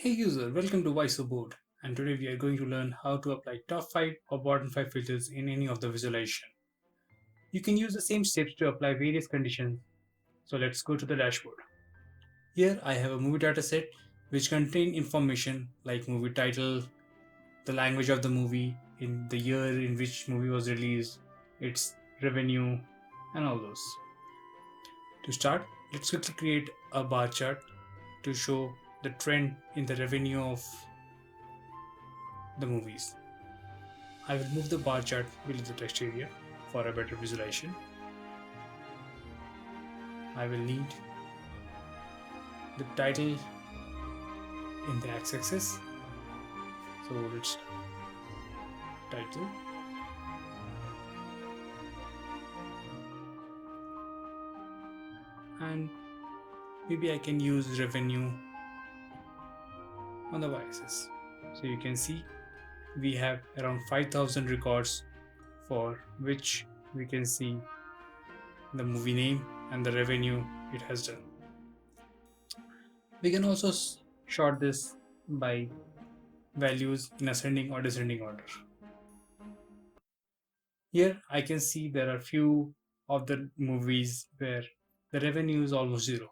Hey user, welcome to Why So Board, and today we are going to learn how to apply top 5 or bottom 5 filters in any of the visualization. You can use the same steps to apply various conditions, so let's go to the dashboard. Here I have a movie dataset which contain information like movie title, the language of the movie, in the year in which movie was released, its revenue, and all those. To start, let's quickly create a bar chart to show the trend in the revenue of the movies. I will move the bar chart below the text area for a better visualization. I will need the title in the x-axis. So let's title. And maybe I can use revenue on the y-axis. So you can see we have around 5,000 records for which we can see the movie name and the revenue it has done. We can also sort this by values in ascending or descending order. Here I can see there are few of the movies where the revenue is almost zero.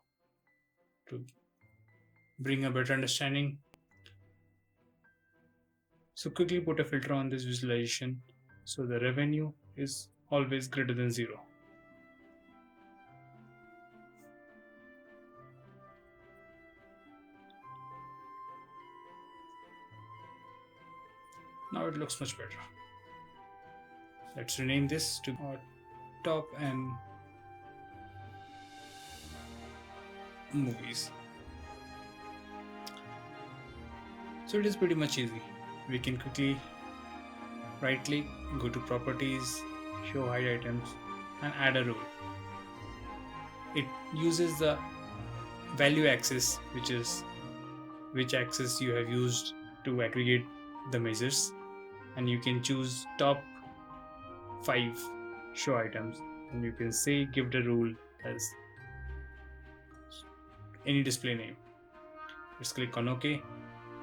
To bring a better understanding, so quickly put a filter on this visualization so the revenue is always greater than zero. Now it looks much better. Let's rename this to our top and movies. So it is pretty much easy. We can quickly right click, go to properties, show hide items, and add a rule. It uses the value axis, which is which axis you have used to aggregate the measures, and you can choose top 5 show items, and you can say give the rule as any display name. Let's click on OK,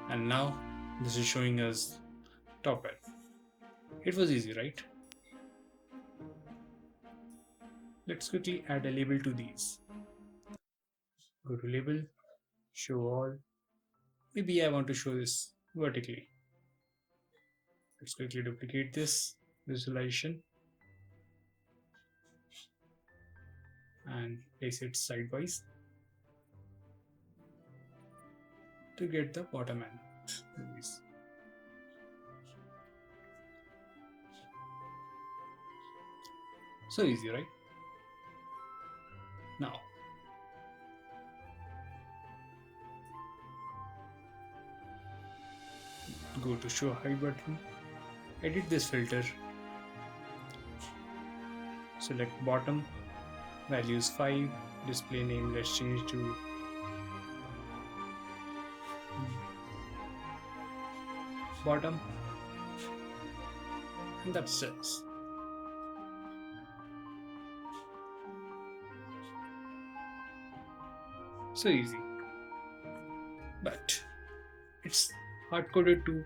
and now this is showing us top L. It was easy, right? Let's quickly add a label to these. Go to label, show all. Maybe I want to show this vertically. Let's quickly duplicate this visualization and place it sidewise to get the bottom end movies. So easy, right? Now, go to show hide button, edit this filter, select bottom, values 5, display name let's change to bottom, and that's it. So easy, but it's hard coded to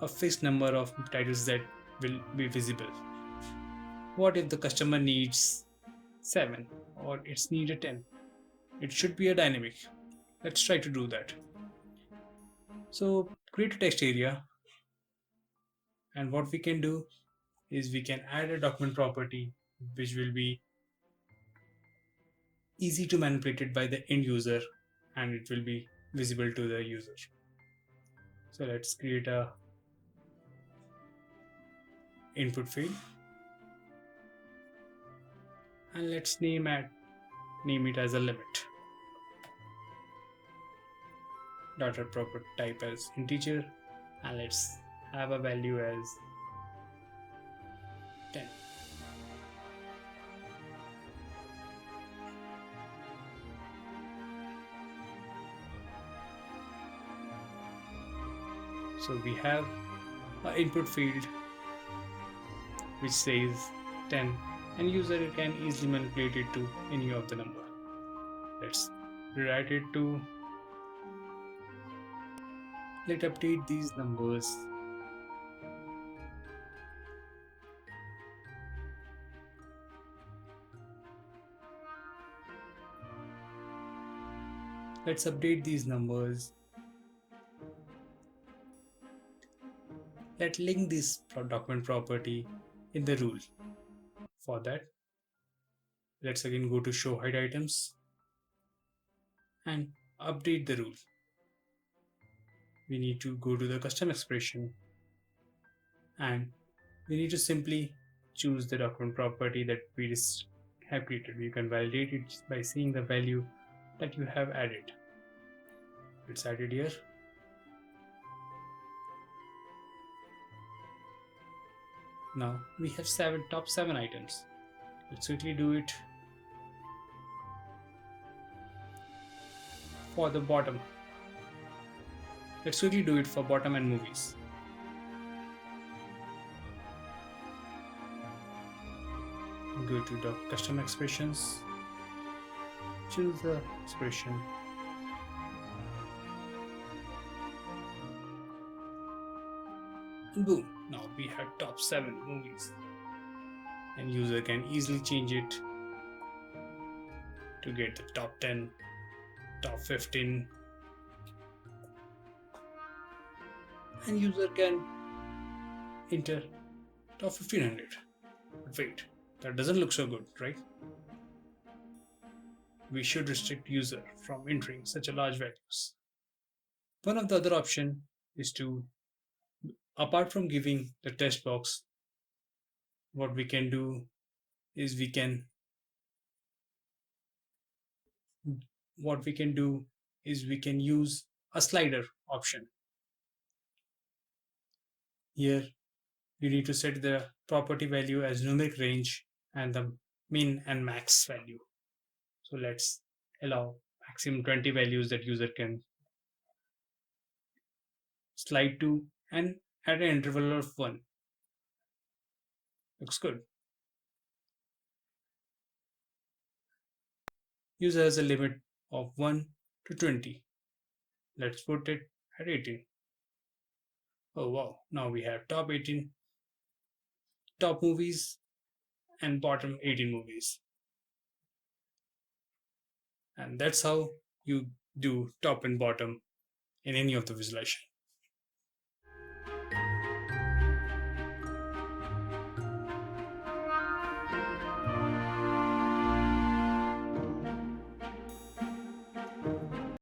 a fixed number of titles that will be visible. What if the customer needs 7 or it's needed 10? It should be a dynamic. Let's try to do that. So create a text area, and what we can do is we can add a document property which will be easy to manipulate by the end user, and it will be visible to the user. So let's create a input field, and let's name it as a limit. Data property type as integer, and let's have a value as 10. So we have an input field which says 10, and user can easily manipulate it to any of the number. Let's rewrite it to Let's update these numbers. Let's update these numbers. Let's link this document property in the rule. For that, let's again go to show hide items and update the rule. We need to go to the custom expression and we need to simply choose the document property that we just have created. You can validate it by seeing the value that you have added. It's added here. Now we have top 7 items. Let's quickly do it for the bottom. Let's quickly do it for bottom and movies. Go to the custom expressions, choose the expression, and boom, now we have top 7 movies, and user can easily change it to get the top 10, top 15, and user can enter top 1500. But wait, that doesn't look so good, right? We should restrict user from entering such a large values. One of the other option is to, apart from giving the text box, what we can do is we can use a slider option. Here you need to set the property value as numeric range and the min and max value. So let's allow maximum 20 values that user can slide to and at an interval of 1. Looks good. User has a limit of 1 to 20. Let's put it at 18. Oh wow, now we have top 18 top movies and bottom 18 movies. And that's how you do top and bottom in any of the visualization.